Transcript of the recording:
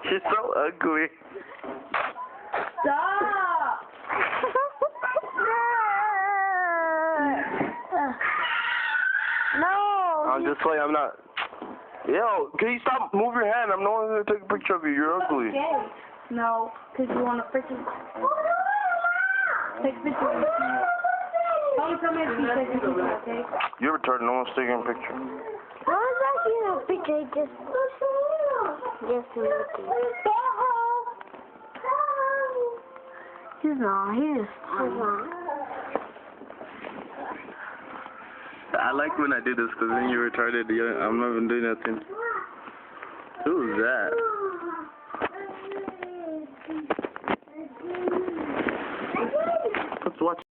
She's so ugly. Stop! No! I'm just playing, I'm not. Yo, can you stop? Move your hand. I'm not going to take a picture of you. You're ugly. Okay. No, because you want to freaking take a picture of me. Don't tell me if you take a picture, okay? You're retarded. No one's taking a picture. I was taking a picture just He's not. I like when I do this because then you're retarded. I'm not even doing nothing. Who's that?